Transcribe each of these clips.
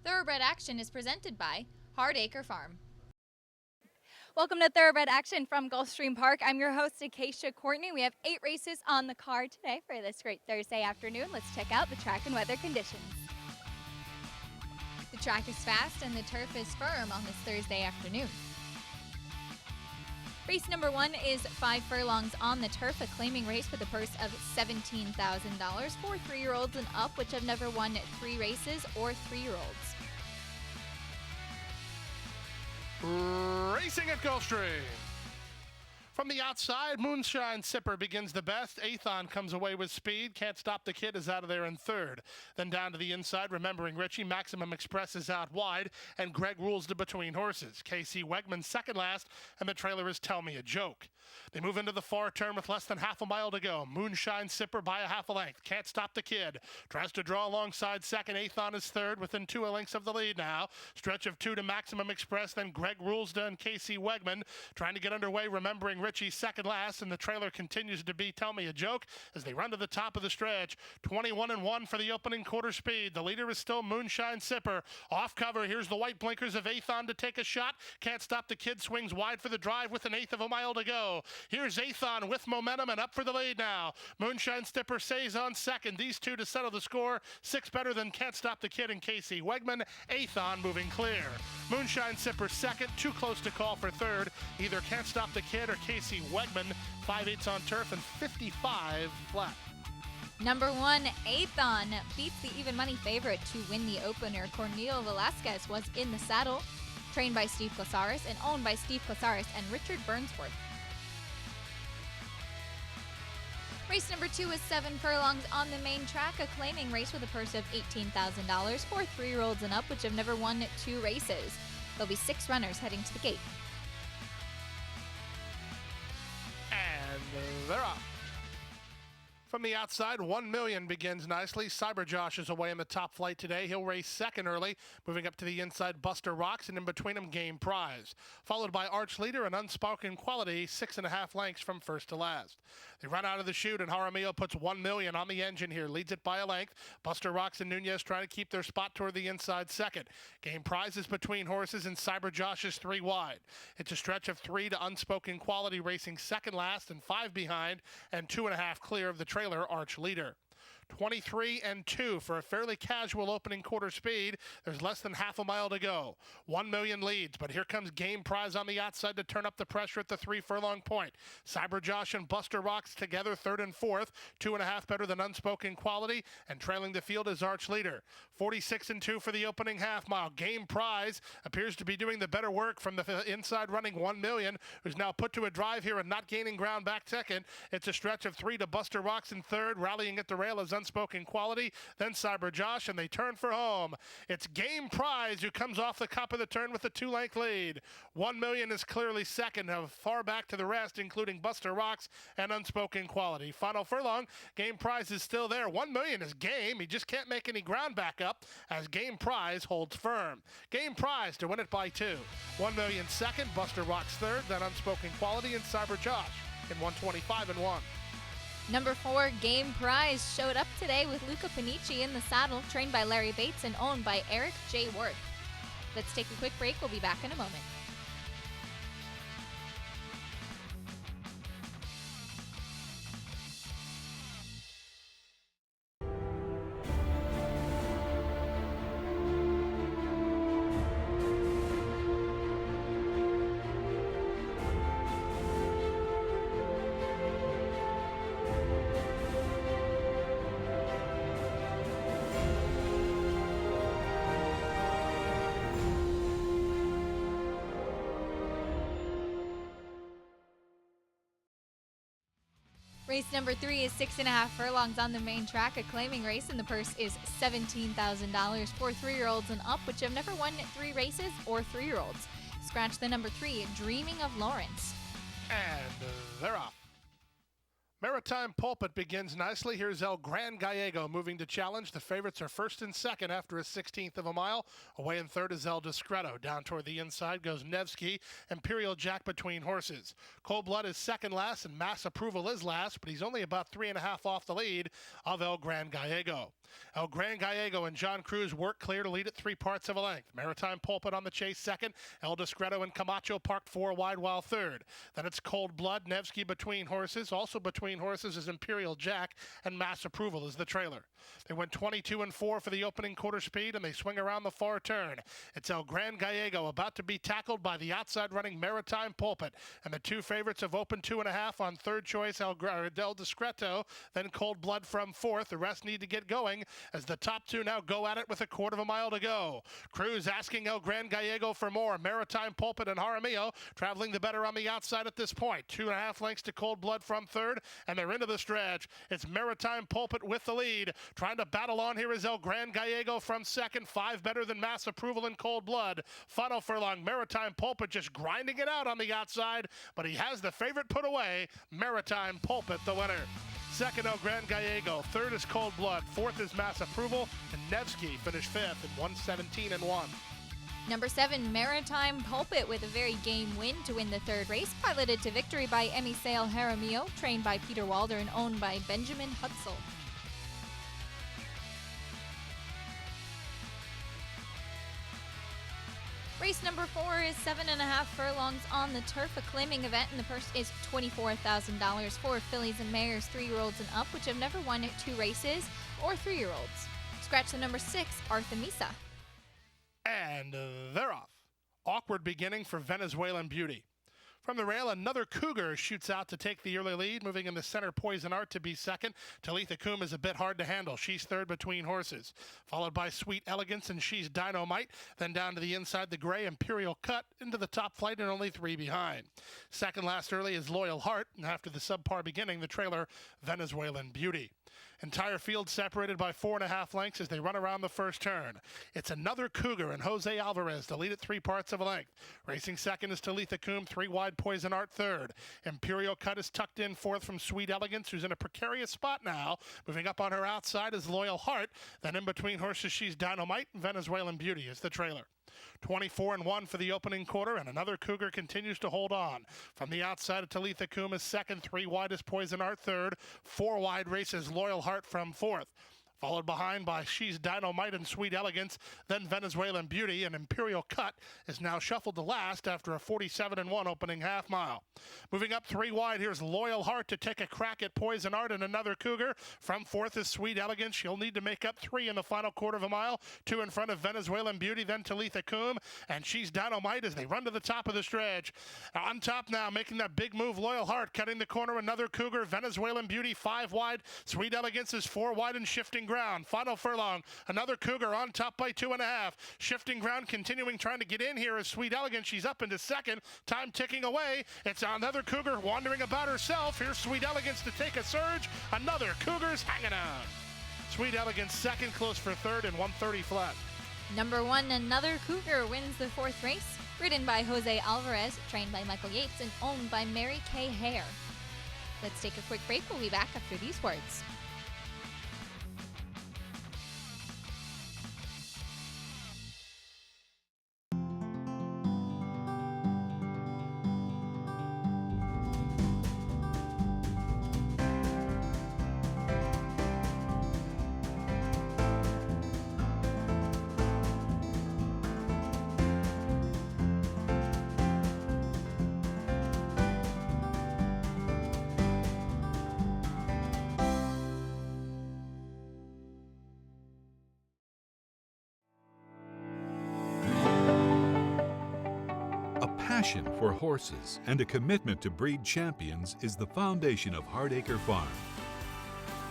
Thoroughbred Action is presented by Hardacre Farm. Welcome to Thoroughbred Action from Gulfstream Park. I'm your host, Acacia Courtney. We have 8 races on the card today for this great Thursday afternoon. Let's check out the track and weather conditions. The track is fast and the turf is firm on this Thursday afternoon. Race number 1 is 5 furlongs on the turf, a claiming race with a purse of $17,000 for 3-year-olds and up, which have never won 3 races, or 3-year-olds. Racing at Gulfstream. From the outside, Moonshine Sipper begins the best. Athon comes away with speed. Can't Stop the Kid is out of there in third. Then down to the inside, Remembering Richie. Maximum Express is out wide. And Greg rules the between horses. KC Wegman second last. And the trailer is Tell Me a Joke. They move into the far turn with less than half a mile to go. Moonshine Sipper by a half a length. Can't Stop the Kid. Tries to draw alongside second. Athon is third within 2 lengths of the lead now. Stretch of 2 to Maximum Express. Then Greg Rulesda and KC Wegman trying to get underway. Remembering Richie second last, and the trailer continues to be Tell Me a Joke as they run to the top of the stretch. 21-1 for the opening quarter speed. The leader is still Moonshine Sipper. Off cover, here's the white blinkers of Athon to take a shot. Can't Stop the Kid swings wide for the drive with 1/8 of a mile to go. Here's Athon with momentum and up for the lead now. Moonshine Sipper stays on second. These two to settle the score. 6 better than Can't Stop the Kid and KC Wegman. Athon moving clear. Moonshine Sipper second, too close to call for third. Either Can't Stop the Kid or KC Wegman. 5/8 on turf and 55 flat. Number 1, Athon beats the even money favorite to win the opener. Cornelio Velasquez was in the saddle, trained by Steve Klosaris and owned by Steve Klosaris and Richard Burnsworth. Race number 2 is 7 furlongs on the main track, a claiming race with a purse of $18,000 for 3-year-olds and up, which have never won 2 races. There'll be 6 runners heading to the gate. And they're off. From the outside, 1 Million begins nicely. Cyber Josh is away in the top flight today. He'll race second early. Moving up to the inside, Buster Rocks, and in between them, Game Prize. Followed by Arch Leader and Unspoken Quality, 6.5 lengths from first to last. They run out of the chute, and Jaramillo puts 1 Million on the engine here. Leads it by a length. Buster Rocks and Nunez trying to keep their spot toward the inside second. Game Prize is between horses, and Cyber Josh is 3 wide. It's a stretch of 3 to Unspoken Quality racing second last and 5 behind, and 2.5 clear of the trailer Arch Leader. 23-2 for a fairly casual opening quarter speed. There's less than half a mile to go. 1 Million leads, but here comes Game Prize on the outside to turn up the pressure at the 3 furlong point. Cyber Josh and Buster Rocks together third and fourth. 2.5 better than Unspoken Quality, and trailing the field is Arch Leader. 46-2 for the opening half mile. Game Prize appears to be doing the better work from the inside running 1 Million, who's now put to a drive here and not gaining ground back second. It's a stretch of 3 to Buster Rocks in third. Rallying at the rail is Unspoken Quality, then Cyber Josh, and they turn for home. It's Game Prize who comes off the cup of the turn with a 2-length lead. 1 Million is clearly second, far back to the rest, including Buster Rocks and Unspoken Quality. Final furlong, Game Prize is still there. 1 Million is game. He just can't make any ground back up as Game Prize holds firm. Game Prize to win it by 2. 1 Million second, Buster Rocks third, then Unspoken Quality and Cyber Josh in 125-1. Number 4, Game Prize showed up today with Luca Panici in the saddle, trained by Larry Bates and owned by Eric J. Worth. Let's take a quick break. We'll be back in a moment. Race number 3 is 6.5 furlongs on the main track, a claiming race, and the purse is $17,000 for 3-year-olds and up, which have never won 3 races, or 3-year-olds. Scratch the number 3, Dreaming of Lawrence. And they're off. Maritime Pulpit begins nicely. Here's El Gran Gallego moving to challenge. The favorites are first and second after a 16th of a mile. Away in third is El Discreto. Down toward the inside goes Nevsky. Imperial Jack between horses. Cold Blood is second last and Mass Approval is last, but he's only about 3.5 off the lead of El Gran Gallego. El Gran Gallego and John Cruz work clear to lead at 3 parts of a length. Maritime Pulpit on the chase second. El Discreto and Camacho parked 4 wide while third. Then it's Cold Blood, Nevsky between horses. Also between horses is Imperial Jack, and Mass Approval is the trailer. They went 22-4 for the opening quarter speed, and they swing around the far turn. It's El Gran Gallego about to be tackled by the outside running Maritime Pulpit, and the 2 favorites have opened 2.5 on third choice El Discreto, then Cold Blood from fourth. The rest need to get going as the top 2 now go at it with a quarter of a mile to go. Cruz asking El Gran Gallego for more. Maritime Pulpit and Jaramillo traveling the better on the outside at this point. 2.5 lengths to Cold Blood from third, and they're into the stretch. It's Maritime Pulpit with the lead. Trying to battle on here is El Gran Gallego from second. 5 better than Mass Approval and Cold Blood. Final furlong, Maritime Pulpit just grinding it out on the outside, but he has the favorite put away. Maritime Pulpit the winner. Second, El Gran Gallego. Third is Cold Blood. Fourth is Mass Approval. And Nevsky finished fifth at 1:17-1. Number 7, Maritime Pulpit with a very game win to win the third race. Piloted to victory by Emisale Jaramillo, trained by Peter Walder and owned by Benjamin Hutzel. Race number 4 is 7.5 furlongs on the turf, a claiming event, and the purse is $24,000 for fillies and mares 3-year-olds and up, which have never won 2 races, or 3-year-olds. Scratch the number 6, Artemisa. And they're off. Awkward beginning for Venezuelan Beauty. From the rail, another Cougar shoots out to take the early lead, moving in the center, Poison Art to be second. Talitha Koom is a bit hard to handle. She's third between horses, followed by Sweet Elegance and She's Dynamite. Then down to the inside, the gray Imperial Cut into the top flight and only 3 behind. Second last early is Loyal Heart, and after the subpar beginning, the trailer Venezuelan Beauty. Entire field separated by 4.5 lengths as they run around the first turn. It's another Cougar and Jose Alvarez to lead at 3 parts of a length. Racing second is Talitha Koom, 3 wide Poison Art third. Imperial Cut is tucked in fourth from Sweet Elegance, who's in a precarious spot now. Moving up on her outside is Loyal Heart. Then in between horses, She's Dynamite, and Venezuelan Beauty is the trailer. 24-1 for the opening quarter, and another Cougar continues to hold on. From the outside of Talitha Koom is second, 3 wide is Poison Art third, 4 wide races Loyal Heart from fourth. Followed behind by She's Dynamite and Sweet Elegance, then Venezuelan Beauty, and Imperial Cut is now shuffled to last after a 47-1 opening half mile. Moving up 3 wide, here's Loyal Heart to take a crack at Poison Art and another Cougar. From fourth is Sweet Elegance. She'll need to make up 3 in the final quarter of a mile. 2 in front of Venezuelan Beauty, then Talitha Koom, and She's Dynamite as they run to the top of the stretch. On top now, making that big move, Loyal Heart cutting the corner, another Cougar. Venezuelan Beauty 5 wide. Sweet Elegance is 4 wide and shifting ground. Final furlong, another Cougar on top by 2.5. Shifting ground, continuing trying to get in here is Sweet Elegance. She's up into second. Time ticking away. It's another Cougar wandering about herself. Here's Sweet Elegance to take a surge. Another Cougar's hanging on. Sweet Elegance second, close for third, and 1:30 flat. Number 1, another Cougar wins the 4th race. Ridden by Jose Alvarez, trained by Michael Yates, and owned by Mary Kay Hare. Let's take a quick break. We'll be back after these words. Passion for horses and a commitment to breed champions is the foundation of Hardacre Farm.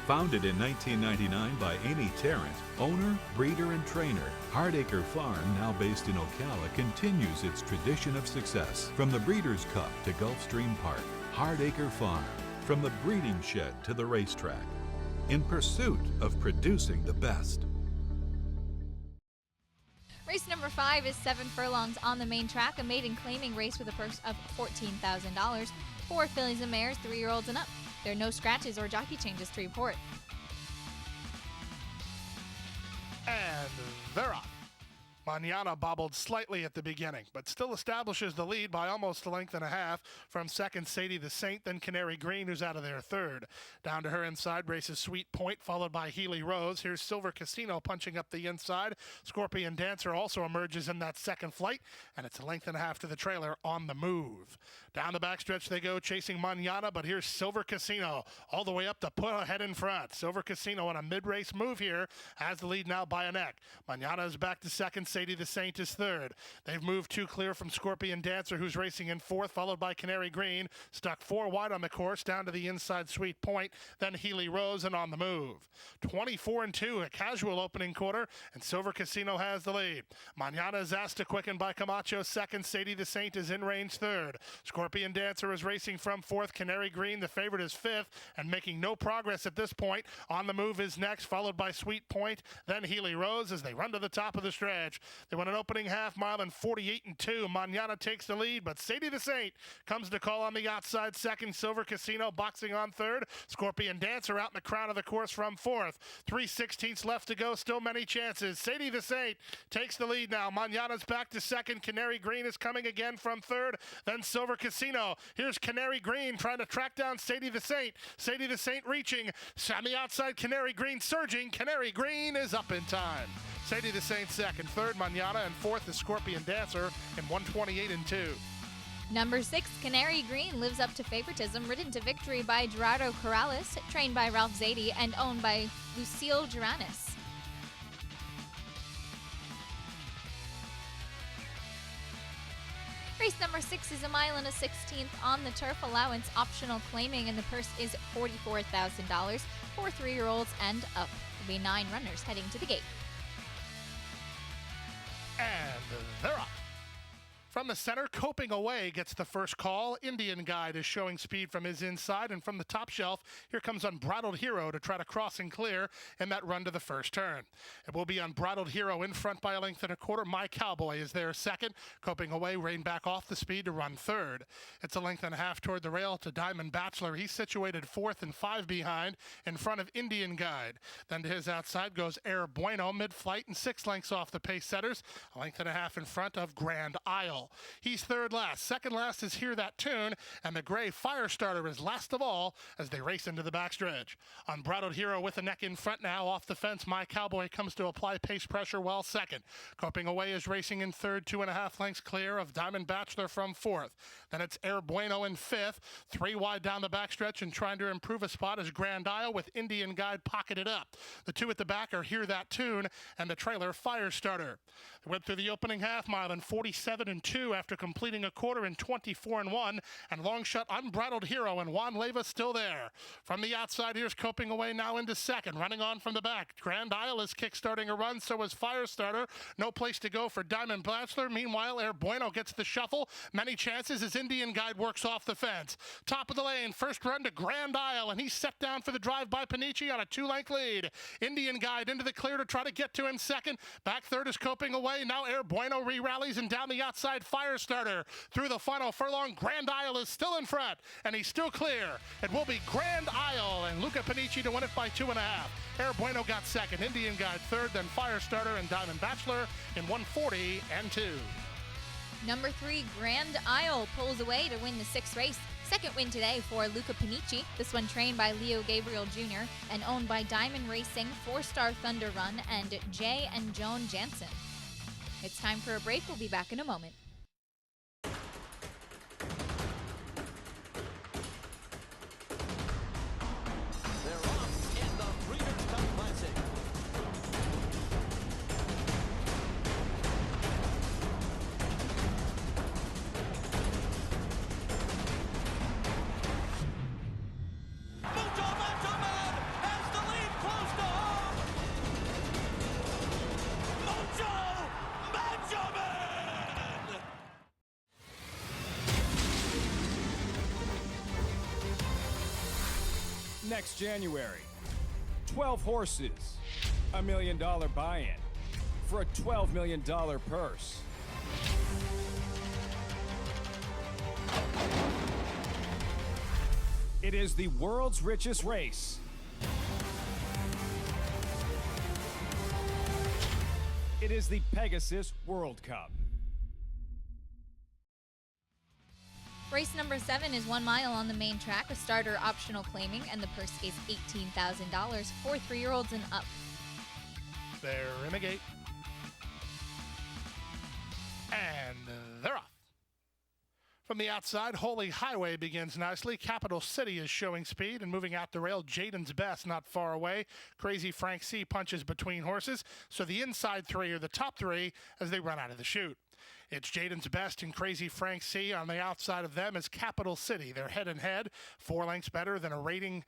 Founded in 1999 by Amy Tarrant, owner, breeder, and trainer, Hardacre Farm, now based in Ocala, continues its tradition of success. From the Breeders' Cup to Gulfstream Park, Hardacre Farm, from the breeding shed to the racetrack, in pursuit of producing the best. Race number 5 is 7 furlongs on the main track, a maiden claiming race with a purse of $14,000 for fillies and mares 3-year-olds and up. There are no scratches or jockey changes to report. And they're off. Manana bobbled slightly at the beginning, but still establishes the lead by almost a length and a half from second Sadie the Saint, then Canary Green, who's out of there third. Down to her inside races Sweet Point, followed by Healy Rose. Here's Silver Casino punching up the inside. Scorpion Dancer also emerges in that second flight, and it's a length and a half to the trailer On the Move. Down the backstretch they go, chasing Manana, but here's Silver Casino all the way up to put ahead in front. Silver Casino on a mid-race move here has the lead now by a neck. Manana is back to second. Sadie the Saint is third. They've moved two clear from Scorpion Dancer, who's racing in fourth, followed by Canary Green. Stuck four wide on the course, down to the inside Sweet Point, then Healy Rose and On the Move. 24-2, a casual opening quarter, and Silver Casino has the lead. Manana is asked to quicken by Camacho second. Sadie the Saint is in range third. Scorpion Dancer is racing from fourth. Canary Green, the favorite, is fifth and making no progress at this point. On the Move is next, followed by Sweet Point, then Healy Rose as they run to the top of the stretch. They won an opening half mile in 48-2. Manana takes the lead, but Sadie the Saint comes to call on the outside second. Silver Casino boxing on third. Scorpion Dancer out in the crown of the course from fourth. 3/16 left to go, still many chances. Sadie the Saint takes the lead now. Manana's back to second. Canary Green is coming again from third. Then Silver Casino. Here's Canary Green trying to track down Sadie the Saint. Sadie the Saint reaching. On the outside, Canary Green surging. Canary Green is up in time. Sadie the Saint second, third Manana, and fourth is Scorpion Dancer in 128-2. Number 6, Canary Green lives up to favoritism, ridden to victory by Gerardo Corrales, trained by Ralph Zadie and owned by Lucille Duranis. Race number 6 is a mile and a 16th on the turf, allowance optional claiming, and the purse is $44,000 for 3-year-olds and up. There'll be 9 runners heading to the gate. And they're up. From the center, Coping Away gets the first call. Indian Guide is showing speed from his inside, and from the top shelf, here comes Unbridled Hero to try to cross and clear in that run to the first turn. It will be Unbridled Hero in front by a length and a quarter. My Cowboy is there second. Coping Away reined back off the speed to run third. It's a length and a half toward the rail to Diamond Bachelor. He's situated fourth and 5 behind in front of Indian Guide. Then to his outside goes Air Bueno mid-flight and 6 lengths off the pace setters. A length and a half in front of Grand Isle. He's third last. Second last is Hear That Tune, and the gray Firestarter is last of all as they race into the backstretch. Unbridled Hero with the neck in front now. Off the fence, My Cowboy comes to apply pace pressure well second. Coping Away is racing in third, 2.5 lengths clear of Diamond Bachelor from fourth. Then it's Air Bueno in fifth. 3 wide down the backstretch and trying to improve a spot is Grand Isle with Indian Guide pocketed up. The 2 at the back are Hear That Tune and the trailer Firestarter. They went through the opening half mile in 47-2 after completing a quarter in 24-1, and long shot Unbridled Hero and Juan Leyva still there. From the outside, here's Coping Away now into second, running on from the back. Grand Isle is kick-starting a run, so is Firestarter. No place to go for Diamond Bachelor. Meanwhile, Air Bueno gets the shuffle. Many chances as Indian Guide works off the fence. Top of the lane, first run to Grand Isle, and he's set down for the drive by Panici on a 2-length lead. Indian Guide into the clear to try to get to him second. Back third is Coping Away. Now Air Bueno re-rallies, and down the outside, Firestarter. Through the final furlong, Grand Isle is still in front, and he's still clear. It will be Grand Isle and Luca Panici to win it by 2.5. Air Bueno got second, Indian Guide third, then Firestarter and Diamond Bachelor in 140-2. Number 3, Grand Isle pulls away to win the 6th race. Second win today for Luca Panici. This one trained by Leo Gabriel Jr. and owned by Diamond Racing, 4-Star Thunder Run, and Jay and Joan Jansen. It's time for a break. We'll be back in a moment. Next January, 12 horses, $1 million buy-in for a $12 million purse. It is the world's richest race. It is the Pegasus World Cup. Race number 7 is 1 mile on the main track, a starter optional claiming, and the purse is $18,000 for 3-year-olds and up. They're in the gate. And they're off. From the outside, Holy Highway begins nicely. Capital City is showing speed and moving out the rail. Jaden's Best not far away. Crazy Frank C punches between horses. So the inside 3 are the top 3 as they run out of the chute. It's Jaden's Best and Crazy Frank C. On the outside of them is Capital City. They're head and head, 4 lengths better than a rating.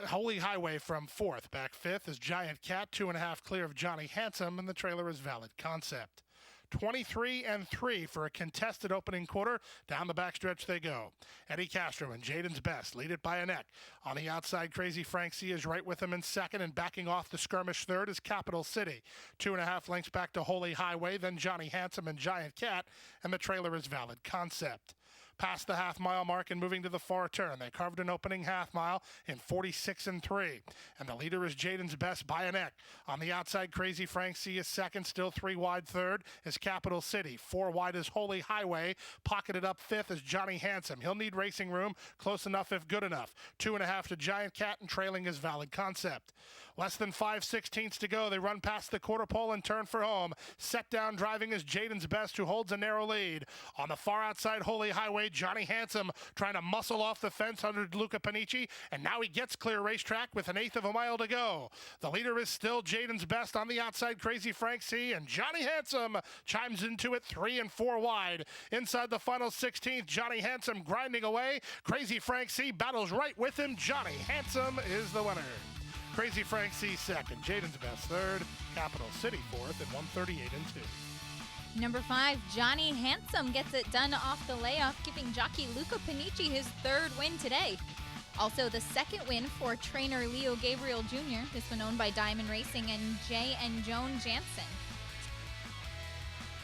Holy Highway from 4th. Back 5th is Giant Cat, 2.5 clear of Johnny Handsome, and the trailer is Valid Concept. 23 and 3 for a contested opening quarter. Down the backstretch they go. Eddie Castro and Jaden's Best lead it by a neck. On the outside, Crazy Frank C is right with him in second, and backing off the skirmish third is Capital City. 2.5 lengths back to Holy Highway, then Johnny Handsome and Giant Cat, and the trailer is Valid Concept. Past the half-mile mark and moving to the far turn. They carved an opening half-mile in 46 and 3. And the leader is Jaden's Best by a neck. On the outside, Crazy Frank C is second, still 3 wide third is Capital City. 4 wide is Holy Highway. Pocketed up fifth is Johnny Handsome. He'll need racing room, close enough if good enough. 2.5 to Giant Cat, and trailing is Valid Concept. Less than 5/16 to go. They run past the quarter pole and turn for home. Set down driving is Jaden's Best, who holds a narrow lead. On the far outside, Holy Highway, Johnny Handsome trying to muscle off the fence under Luca Panici, and now he gets clear racetrack with 1/8 of a mile to go. The leader is still Jaden's Best. On the outside, Crazy Frank C, and Johnny Handsome chimes into it 3 and 4 wide. Inside the final 16th, Johnny Handsome grinding away. Crazy Frank C battles right with him. Johnny Handsome is the winner. Crazy Frank C second, Jaden's Best third, Capital City fourth at 138 and 2. Number 5, Johnny Handsome gets it done off the layoff, giving jockey Luca Panici his 3rd win today. Also the 2nd win for trainer Leo Gabriel Jr., this one owned by Diamond Racing and Jay and Joan Jansen.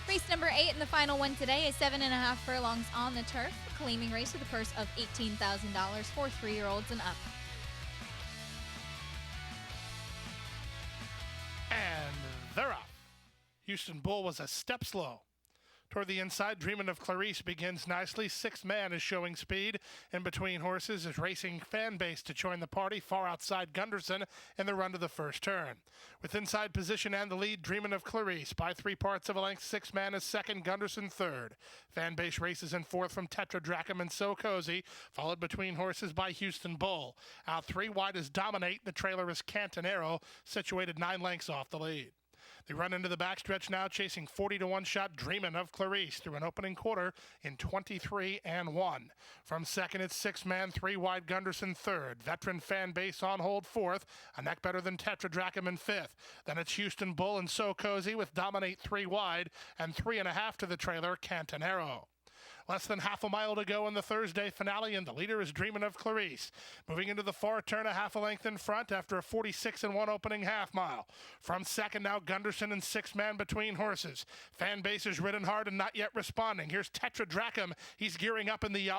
Race number 8 and the final one today is 7.5 furlongs on the turf, a claiming race with a purse of $18,000 for 3-year-olds and up. And they're off. Houston Bull was a step slow. Toward the inside, Dreamin' of Clarice begins nicely. 6th man is showing speed. In between horses is racing fan base to join the party. Far outside Gunderson in the run to the first turn. With inside position and the lead, Dreamin' of Clarice. By 3 parts of a length, 6th man is second, Gunderson third. Fan base races in fourth from Tetra Dracum and So Cozy, followed between horses by Houston Bull. Out 3 wide is Dominate. The trailer is Cantonero, situated 9 lengths off the lead. They run into the backstretch now, chasing 40 to 1 shot, Dreamin' of Clarice through an opening quarter in 23 and 1. From second, it's 6th man, 3 wide, Gunderson third. Veteran fan base on hold fourth, a neck better than Tetra Dracum in fifth. Then it's Houston Bull and So Cozy with Dominate 3 wide and 3.5 to the trailer, Cantonero. Less than half a mile to go in the Thursday finale, and the leader is Dreamin' of Clarice. Moving into the far turn, a half a length in front after a 46 and 1 opening half mile. From second now, Gunderson and 6th man between horses. Fan base is ridden hard and not yet responding. Here's Tetra Dracum. He's gearing up in the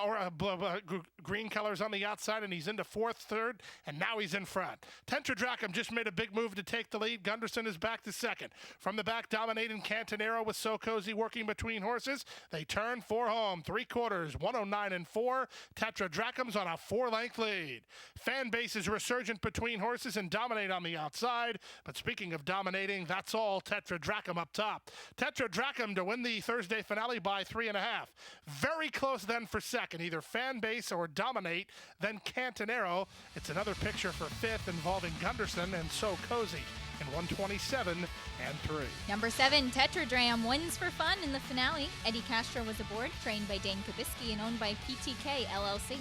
green colors on the outside, and he's into fourth, third, and now he's in front. Tetra Dracum just made a big move to take the lead. Gunderson is back to second. From the back, dominating Cantonero with So Cozy working between horses. They turn for home. 3/4, 109 and 4. Tetra Dracum's on a 4-length lead. Fan base is resurgent between horses and Dominate on the outside. But speaking of dominating, that's all Tetra Dracum up top. Tetra Dracum to win the Thursday finale by 3.5. Very close then for second, either Fan base or Dominate, then Cantonero. It's another picture for fifth involving Gunderson and So Cozy in 127 and 3. Number 7, Tetradram wins for fun in the finale. Eddie Castro was aboard, trained by Dane Kabisky and owned by PTK LLC.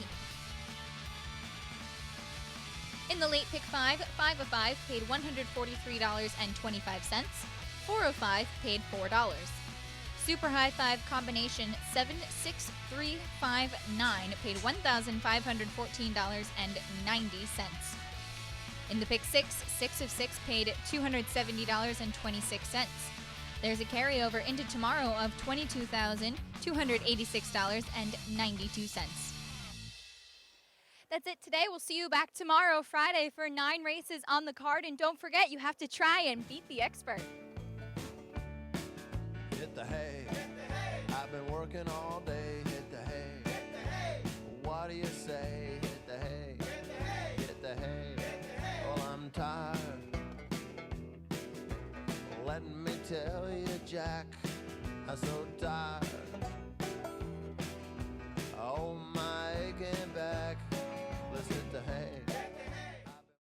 In the late pick 5, 5 of 5 paid $143.25. 4 of 5 paid $4. Super High 5 combination 76359 paid $1,514.90. In the pick 6, 6 of 6 paid $270.26. There's a carryover into tomorrow of $22,286.92. That's it today. We'll see you back tomorrow, Friday, for 9 races on the card. And don't forget, you have to try and beat the expert. Hit the hay. I've been working all day. Hit the hay. What do you say? Hit the hay. Hit the hay. Well, I'm tired. Let me tell you, Jack, I'm so tired.